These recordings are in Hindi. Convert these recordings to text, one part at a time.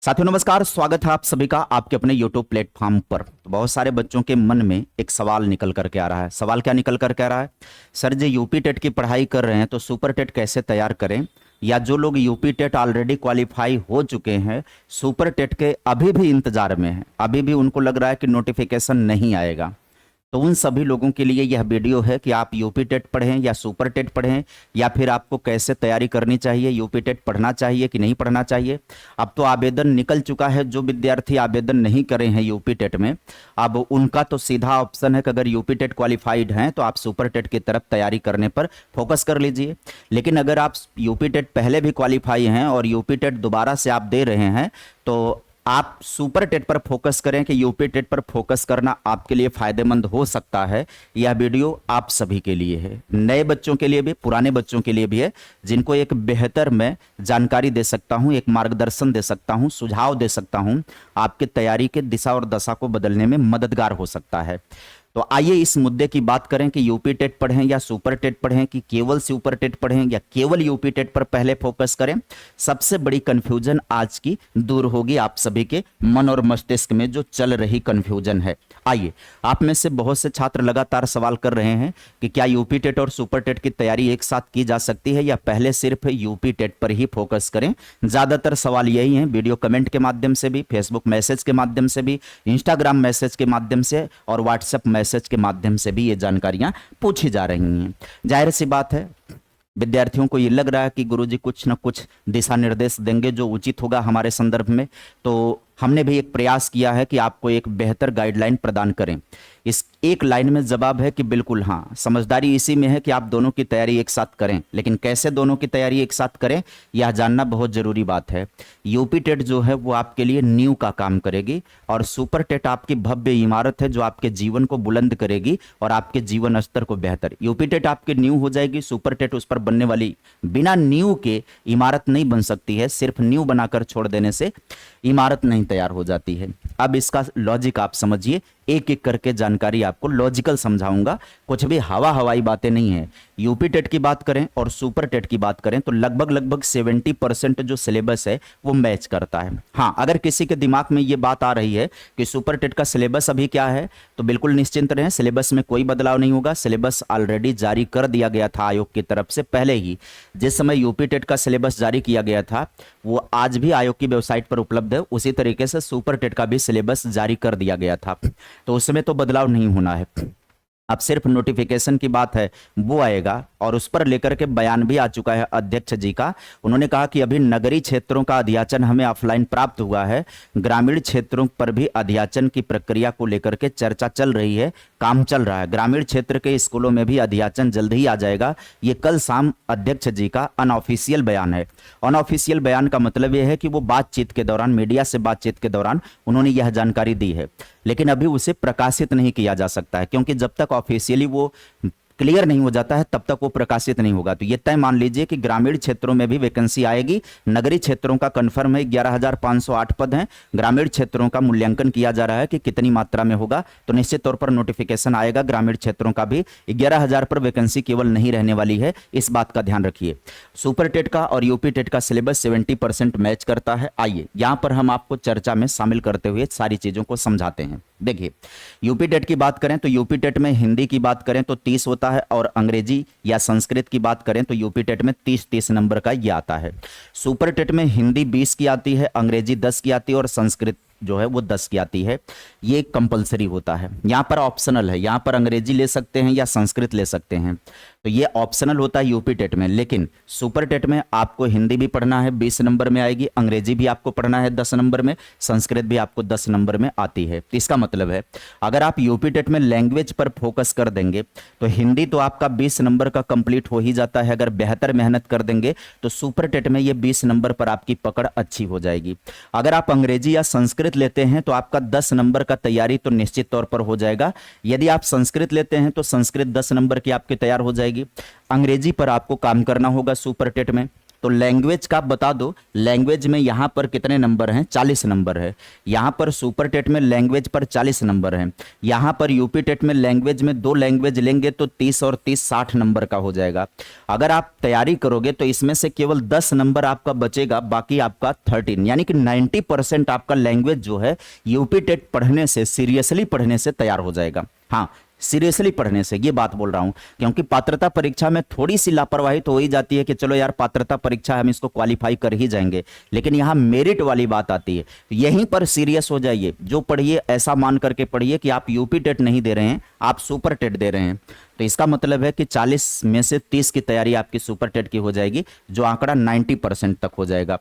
साथियों नमस्कार, स्वागत है आप सभी का आपके अपने YouTube प्लेटफॉर्म पर। तो बहुत सारे बच्चों के मन में एक सवाल निकल करके आ रहा है। सवाल क्या निकल करके आ रहा है? सर जी यूपी टेट की पढ़ाई कर रहे हैं तो सुपर टेट कैसे तैयार करें, या जो लोग यूपी टेट ऑलरेडी क्वालिफाई हो चुके हैं सुपर टेट के अभी भी इंतजार में हैं, अभी भी उनको लग रहा है कि नोटिफिकेशन नहीं आएगा। तो उन सभी लोगों के लिए यह वीडियो है कि आप यूपी टेट पढ़ें या सुपर टेट पढ़ें, या फिर आपको कैसे तैयारी करनी चाहिए, यूपी टेट पढ़ना चाहिए कि नहीं पढ़ना चाहिए। अब तो आवेदन निकल चुका है, जो विद्यार्थी आवेदन नहीं करे हैं यूपी टेट में, अब उनका तो सीधा ऑप्शन है कि अगर यूपी टेट क्वालिफाइड हैं तो आप सुपर टेट की तरफ तैयारी करने पर फोकस कर लीजिए। लेकिन अगर आप यूपी टेट पहले भी क्वालिफाई हैं और यूपी टेट दोबारा से आप दे रहे हैं तो आप सुपर टेट पर फोकस करें कि यूपी टेट पर फोकस करना आपके लिए फायदेमंद हो सकता है। यह वीडियो आप सभी के लिए है, नए बच्चों के लिए भी, पुराने बच्चों के लिए भी है, जिनको एक बेहतर मैं जानकारी दे सकता हूं, एक मार्गदर्शन दे सकता हूं, सुझाव दे सकता हूं, आपके तैयारी के दिशा और दशा को बदलने में मददगार हो सकता है। तो आइए इस मुद्दे की बात करें कि यूपी टेट पढ़ें या सुपर टेट पढ़ें, कि केवल सुपर टेट पढ़ें या केवल यूपी टेट पर पहले फोकस करें। सबसे बड़ी कंफ्यूजन आज की दूर होगी आप सभी के मन और मस्तिष्क में जो चल रही कंफ्यूजन है। आइए, आप में से बहुत से छात्र लगातार सवाल कर रहे हैं कि क्या यूपी टेट और सुपर टेट की तैयारी एक साथ की जा सकती है या पहले सिर्फ यूपी टेट पर ही फोकस करें। ज्यादातर सवाल यही हैं, वीडियो कमेंट के माध्यम से भी, फेसबुक मैसेज के माध्यम से भी, इंस्टाग्राम मैसेज के माध्यम से और व्हाट्सएप मैसेज के माध्यम से भी ये जानकारियां पूछी जा रही हैं। जाहिर सी बात है, विद्यार्थियों को ये लग रहा है कि गुरुजी कुछ न कुछ दिशा निर्देश देंगे जो उचित होगा हमारे संदर्भ में। तो हमने भी एक प्रयास किया है कि आपको एक बेहतर गाइडलाइन प्रदान करें। इस एक लाइन में जवाब है कि बिल्कुल हाँ, समझदारी इसी में है कि आप दोनों की तैयारी एक साथ करें, लेकिन कैसे दोनों की तैयारी एक साथ करें यह जानना बहुत जरूरी बात है। यूपी टेट जो है वो आपके लिए नींव का काम करेगी और सुपर टेट आपकी भव्य इमारत है जो आपके जीवन को बुलंद करेगी और आपके जीवन स्तर को बेहतर। यूपी टेट आपकी नींव हो जाएगी, सुपर टेट उस पर बनने वाली, बिना नींव के इमारत नहीं बन सकती है। सिर्फ नींव बनाकर छोड़ देने से इमारत नहीं तैयार हो जाती है। अब इसका लॉजिक आप समझिए, एक एक करके जानकारी आपको लॉजिकल समझाऊंगा, कुछ भी हवा हवाई बातें नहीं है। यूपी टेट की बात करें और सुपर टेट की बात करें तो लगभग 70% जो सिलेबस है वो मैच करता है। हाँ, अगर किसी के दिमाग में ये बात आ रही है कि सुपर टेट का सिलेबस अभी क्या है, तो बिल्कुल निश्चिंत रहें, सिलेबस में कोई बदलाव नहीं होगा। सिलेबस ऑलरेडी जारी कर दिया गया था आयोग की तरफ से पहले ही। जिस समय यूपी टेट का सिलेबस जारी किया गया था वो आज भी आयोग की वेबसाइट पर उपलब्ध है, उसी तरीके से सुपर टेट का भी सिलेबस जारी कर दिया गया था, तो उसमें तो बदलाव नहीं होना है। अब सिर्फ नोटिफिकेशन की बात है, वो आएगा और उस पर लेकर के बयान भी आ चुका है अध्यक्ष जी का। उन्होंने कहा कि अभी नगरीय क्षेत्रों का अध्याचन हमें ऑफलाइन प्राप्त हुआ है, ग्रामीण क्षेत्रों पर भी अध्याचन की प्रक्रिया को लेकर के चर्चा चल रही है, काम चल रहा है। ग्रामीण क्षेत्र के स्कूलों में भी अध्याचन जल्द ही आ जाएगा। ये कल शाम अध्यक्ष जी का अनऑफिशियल बयान है। अनऑफिशियल बयान का मतलब यह है कि वो बातचीत के दौरान, मीडिया से बातचीत के दौरान उन्होंने यह जानकारी दी है, लेकिन अभी उसे प्रकाशित नहीं किया जा सकता है, क्योंकि जब तक ऑफिशियली वो क्लियर नहीं हो जाता है तब तक वो प्रकाशित नहीं होगा। तो ये तय मान लीजिए कि ग्रामीण क्षेत्रों में भी वैकेंसी आएगी। नगरीय क्षेत्रों का कंफर्म है 11,508 पद हैं। ग्रामीण क्षेत्रों का मूल्यांकन किया जा रहा है कि कितनी मात्रा में होगा, तो निश्चित तौर पर नोटिफिकेशन आएगा ग्रामीण क्षेत्रों का भी। 11,000 पर वैकेंसी केवल नहीं रहने वाली है, इस बात का ध्यान रखिए। सुपर टेट का और यूपी टेट का सिलेबस 70% मैच करता है। आइए यहां पर हम आपको चर्चा में शामिल करते हुए सारी चीजों को समझाते हैं। देखिए, यूपी टेट की बात करें तो यूपी टेट में हिंदी की बात करें तो 30 होता है, और अंग्रेजी या संस्कृत की बात करें तो यूपी टेट में 30 नंबर का ये आता है। सुपर टेट में हिंदी 20 की आती है, अंग्रेजी 10 की आती है और संस्कृत जो है वो 10 की आती है। ये कंपलसरी होता है, यहाँ पर ऑप्शनल है, यहाँ पर अंग्रेजी ले सकते हैं या संस्कृत ले सकते हैं, तो ये ऑप्शनल होता है यूपी टेट में। लेकिन सुपर टेट में आपको हिंदी भी पढ़ना है, 20 नंबर में आएगी, अंग्रेजी भी आपको पढ़ना है 10 नंबर में, संस्कृत भी आपको 10 नंबर में आती है। इसका मतलब है अगर आप यूपी टेट में लैंग्वेज पर फोकस कर देंगे तो हिंदी तो आपका 20 नंबर का कंप्लीट हो ही जाता है। अगर बेहतर मेहनत कर देंगे तो सुपर टेट में ये 20 नंबर पर आपकी पकड़ अच्छी हो जाएगी। अगर आप अंग्रेजी या संस्कृत लेते हैं तो आपका 10 नंबर का तैयारी तो निश्चित तौर पर हो जाएगा। यदि आप संस्कृत लेते हैं तो संस्कृत 10 नंबर की आपकी तैयार हो जाएगी। अंग्रेजी पर आपको काम करना होगा सुपर टेट में। तो लैंग्वेज का बता दो, लैंग्वेज में यहाँ पर कितने नंबर हैं, 40 नंबर है। यहाँ पर सुपर टेट में लैंग्वेज पर 40 नंबर है। यहाँ पर यूपी टेट में लैंग्वेज में 2 लैंग्वेज लेंगे तो 30 और 30 60 नंबर का हो जाएगा। अगर आप तैयारी करोगे तो इसमें से केवल 10 नंबर आपका बचेगा, बाकी आपका 13, यानी कि 90% आपका लैंग्वेज जो है यूपी टेट पढ़ने से, सीरियसली पढ़ने से तैयार हो जाएगा। हाँ, सीरियसली पढ़ने से, ये बात बोल रहा हूं, क्योंकि पात्रता परीक्षा में थोड़ी सी लापरवाही तो हो ही जाती है कि चलो यार पात्रता परीक्षा हम इसको क्वालिफाई कर ही जाएंगे, लेकिन यहां मेरिट वाली बात आती है। यहीं पर सीरियस हो जाइए, जो पढ़िए ऐसा मान करके पढ़िए कि आप यूपी टेट नहीं दे रहे हैं, आप सुपर टेट दे रहे हैं। तो इसका मतलब है कि 40 में से 30 की तैयारी आपकी सुपर टेट की हो जाएगी, जो आंकड़ा 90% तक हो जाएगा।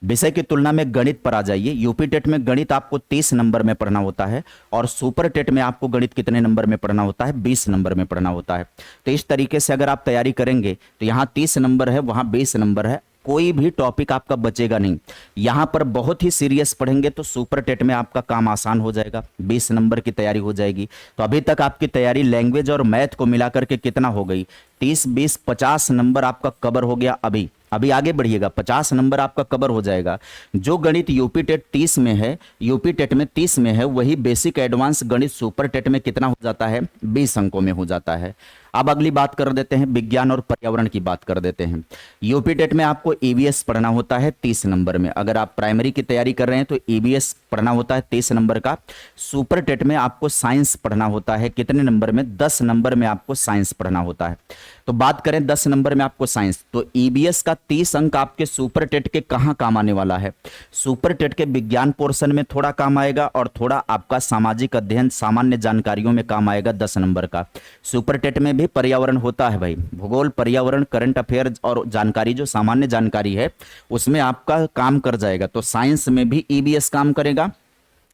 विषय की तुलना में गणित पर आ जाइए। यूपी टेट में गणित आपको 30 नंबर में पढ़ना होता है और सुपर टेट में आपको गणित कितने नंबर में पढ़ना होता है, 20 नंबर में पढ़ना होता है। तो इस तरीके से अगर आप तैयारी करेंगे तो यहाँ 30 नंबर है, वहाँ 20 नंबर है, कोई भी टॉपिक आपका बचेगा नहीं। यहां पर बहुत ही सीरियस पढ़ेंगे तो सुपर टेट में आपका काम आसान हो जाएगा, 20 नंबर की तैयारी हो जाएगी। तो अभी तक आपकी तैयारी लैंग्वेज और मैथ को मिलाकर के कितना हो गई, 30 20 50 नंबर आपका कवर हो गया। अभी आगे बढ़िएगा, 50 नंबर आपका कवर हो जाएगा। जो गणित यूपी टेट 30 में है, यूपी टेट में 30 में है, वही बेसिक एडवांस गणित सुपर टेट में कितना हो जाता है, 20 अंकों में हो जाता है। अब अगली बात कर देते हैं, विज्ञान और पर्यावरण की बात कर देते हैं। यूपी टेट में आपको ईवीएस पढ़ना होता है 30 नंबर में। अगर आप प्राइमरी की तैयारी कर रहे हैं तो ईवीएस पढ़ना होता है 30 नंबर का। सुपर टेट में आपको साइंस पढ़ना होता है कितने नंबर में, 10 नंबर में आपको साइंस पढ़ना होता है। तो बात करें 10 नंबर में आपको साइंस, तो ईवीएस का 30 अंक आपके सुपर टेट के कहां काम आने वाला है, सुपर टेट के विज्ञान पोर्शन में थोड़ा काम आएगा और थोड़ा आपका सामाजिक अध्ययन, सामान्य जानकारियों में काम आएगा 10 नंबर का। सुपर टेट में भी पर्यावरण होता है भाई, भूगोल, पर्यावरण, करंट अफेयर्स और जानकारी जो सामान्य जानकारी है उसमें आपका काम कर जाएगा। तो साइंस में भी ईवीएस काम करेगा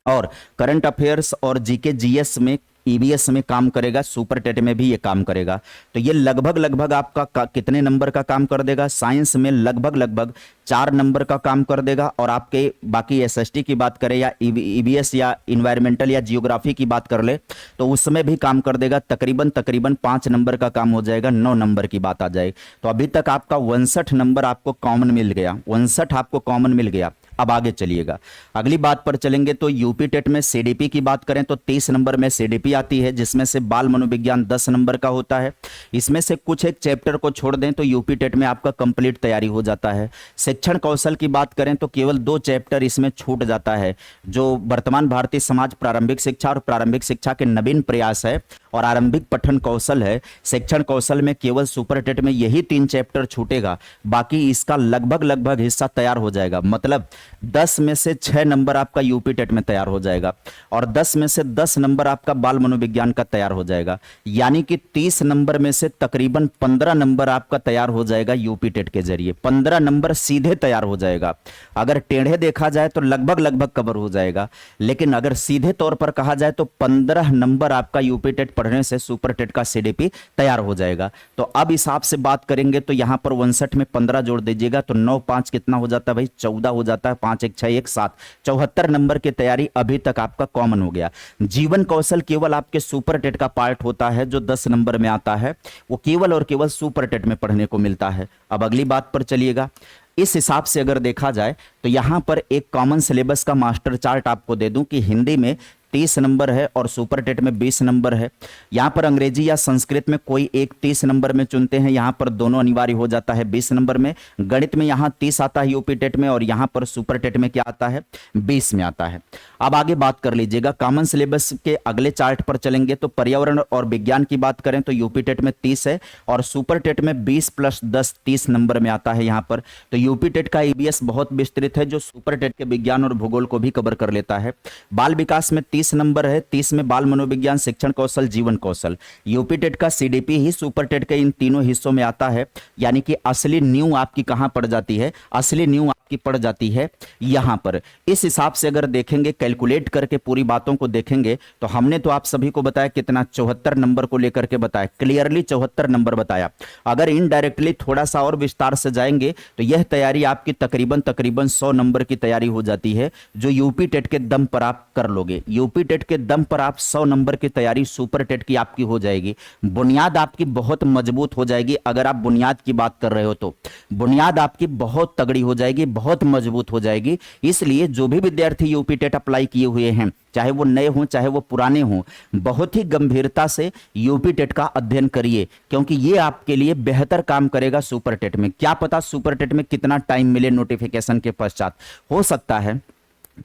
और करंट अफेयर्स और जीके जीएस में ईवीएस में काम करेगा, सुपर टेट में भी ये काम करेगा। तो ये लगभग आपका कितने नंबर का काम कर देगा, साइंस में लगभग 4 नंबर का काम कर देगा। और आपके बाकी एसएसटी की बात करें या ईवीएस या इन्वायरमेंटल या जियोग्राफी की बात कर ले तो उसमें भी काम कर देगा, तकरीबन 5 नंबर का काम हो जाएगा, 9 नंबर की बात आ जाएगी। तो अभी तक आपका 59 नंबर आपको कॉमन मिल गया, 59 आपको कॉमन मिल गया। अब आगे चलिएगा, अगली बात पर चलेंगे। तो यूपी टेट में सीडीपी की बात करें तो 30 नंबर में सीडीपी आती है, जिसमें से बाल मनोविज्ञान 10 नंबर का होता है। इसमें से कुछ एक चैप्टर को छोड़ दें तो यूपी टेट में आपका कंप्लीट तैयारी हो जाता है। शिक्षण कौशल की बात करें तो केवल 2 चैप्टर इसमें छूट जाता है, जो वर्तमान भारतीय समाज, प्रारंभिक शिक्षा और प्रारंभिक शिक्षा के नवीन प्रयास है और आरंभिक पठन कौशल है। शिक्षण कौशल में केवल सुपर टेट में यही 3 चैप्टर छूटेगा, बाकी इसका लगभग हिस्सा तैयार हो जाएगा। मतलब 10 में से 6 नंबर आपका यूपी टेट में तैयार हो जाएगा और 10 में से 10 नंबर आपका बाल मनोविज्ञान का तैयार हो जाएगा, यानी कि 30 नंबर में से तकरीबन 15 नंबर आपका तैयार हो जाएगा यूपी टेट के जरिए। 15 नंबर सीधे तैयार हो जाएगा। अगर टेढ़े देखा जाए तो लगभग कवर हो जाएगा, लेकिन अगर सीधे तौर पर कहा जाए तो 15 नंबर आपका यूपी टेट पढ़ने से सुपर टेट का सीडीपी तैयार हो जाएगा। तो अब हिसाब से बात करेंगे तो यहां पर 59 में 15 जोड़ दीजिएगा तो 9 5 कितना हो जाता है भाई, 14 हो जाता है, 5 1 6 1 7, 74 नंबर की तैयारी अभी तक आपका कॉमन हो गया। जीवन कौशल केवल आपके सुपर टेट का पार्ट होता है, जो 10 नंबर में आता है, वो केवल और केवल सुपर टेट में पढ़ने को मिलता है। अब अगली बात पर चलिएगा। इस हिसाब से अगर देखा जाए तो यहां पर एक कॉमन सिलेबस का मास्टर चार्ट आपको दे दूं कि हिंदी में 30 नंबर है और सुपर टेट में 20 नंबर है। यहां पर अंग्रेजी या संस्कृत में कोई एक 30 नंबर में चुनते हैं, यहां पर दोनों अनिवार्य हो जाता है 20 नंबर में। गणित में यहां 30 आता है यूपी टेट में और यहां पर सुपर टेट में क्या आता है, 20 में आता है। अब आगे बात कर लीजिएगा, कॉमन सिलेबस के अगले चार्ट पर चलेंगे तो पर्यावरण और विज्ञान की बात करें तो यूपी टेट में 30 है और सुपर टेट में 20 + 10 30 नंबर में आता है यहां पर। तो यूपी टेट का ईवीएस बहुत विस्तृत है, जो सुपर टेट के विज्ञान और भूगोल को भी कवर कर लेता है। बाल विकास में 30 नंबर है, 30 में बाल मनोविज्ञान, शिक्षण कौशल, जीवन कौशल। यूपी टेट का सीडीपी ही सुपर टेट के इन तीनों हिस्सों में आता है, यानी कि असली न्यू आपकी कहां पड़ जाती है, असली न्यू आपकी पड़ जाती है यहां पर। इस हिसाब से अगर देखेंगे, कैलकुलेट करके पूरी बातों को देखेंगे तो हमने तो आप सभी को बताया कितना, 74 नंबर को लेकर के बताया, क्लियरली 74 नंबर बताया। अगर इनडायरेक्टली थोड़ा सा और विस्तार से जाएंगे तो यह तैयारी आपकी तकरीबन 100 नंबर की तैयारी हो जाती है, जो यूपी टेट के दम पर आप कर लोगे। यूपी यूपी टेट के दम पर आप 100 नंबर की तैयारी सुपर टेट की आपकी हो जाएगी। बुनियाद आपकी बहुत मजबूत हो जाएगी। अगर आप बुनियाद की बात कर रहे हो तो बुनियाद आपकी बहुत तगड़ी हो जाएगी, बहुत मजबूत हो जाएगी। इसलिए जो भी विद्यार्थी यूपी टेट अप्लाई किए हुए हैं, चाहे वो नए हों चाहे वो पुराने हों, बहुत ही गंभीरता से यूपी टेट का अध्ययन करिए, क्योंकि ये आपके लिए बेहतर काम करेगा सुपर टेट में। क्या पता सुपर टेट में कितना टाइम मिले नोटिफिकेशन के पश्चात। हो सकता है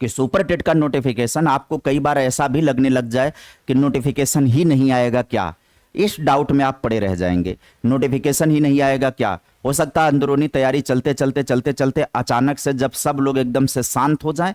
कि सुपर टेट का नोटिफिकेशन आपको कई बार ऐसा भी लगने लग जाए कि नोटिफिकेशन ही नहीं आएगा क्या, इस डाउट में आप पड़े रह जाएंगे। नोटिफिकेशन ही नहीं आएगा क्या, हो सकता है अंदरूनी तैयारी चलते चलते चलते चलते अचानक से जब सब लोग एकदम से शांत हो जाएं,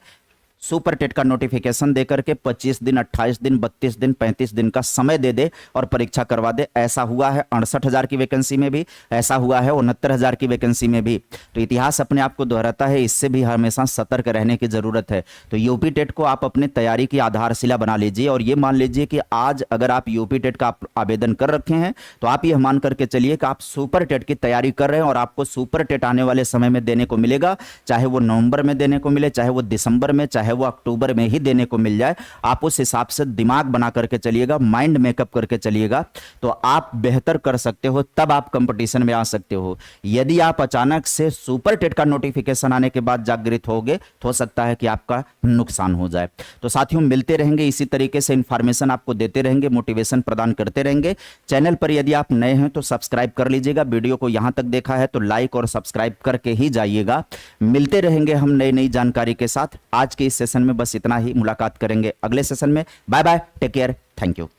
सुपर टेट का नोटिफिकेशन देकर के 25 दिन, 28 दिन, 32 दिन, 35 दिन का समय दे दे और परीक्षा करवा दे। ऐसा हुआ है 68,000 की वैकेंसी में भी, ऐसा हुआ है 69,000 की वैकेंसी में भी। तो इतिहास अपने आप को दोहराता है, इससे भी हमेशा सतर्क रहने की जरूरत है। तो यूपी टेट को आप अपने तैयारी की आधारशिला बना लीजिए और ये मान लीजिए कि आज अगर आप यूपी टेट का आवेदन कर रखे हैं तो आप यह मान करके चलिए कि आप सुपर टेट की तैयारी कर रहे हैं और आपको सुपर टेट आने वाले समय में देने को मिलेगा। चाहे वो नवंबर में देने को मिले, चाहे वो दिसंबर में, चाहे वो अक्टूबर में ही देने को मिल जाए, आप उस हिसाब से दिमाग बना करके चलिएगा, माइंड मेकअप करके चलिएगा, तो आप बेहतर कर सकते हो। तब आप कंपटीशन में आ सकते हो। यदि आप अचानक से सुपर टेट का नोटिफिकेशन आने के बाद जागृत होगे तो हो सकता है कि आपका नुकसान हो जाए। तो साथियों, मिलते रहेंगे इसी तरीके से, इंफॉर्मेशन आपको देते रहेंगे, मोटिवेशन प्रदान करते रहेंगे। चैनल पर यदि आप नए हैं तो सब्सक्राइब कर लीजिएगा। वीडियो को यहां तक देखा है तो लाइक और सब्सक्राइब करके ही जाइएगा। मिलते रहेंगे हम नई नई जानकारी के साथ। आज के इस सेशन में बस इतना ही, मुलाकात करेंगे अगले सेशन में। Bye bye, take care, thank you.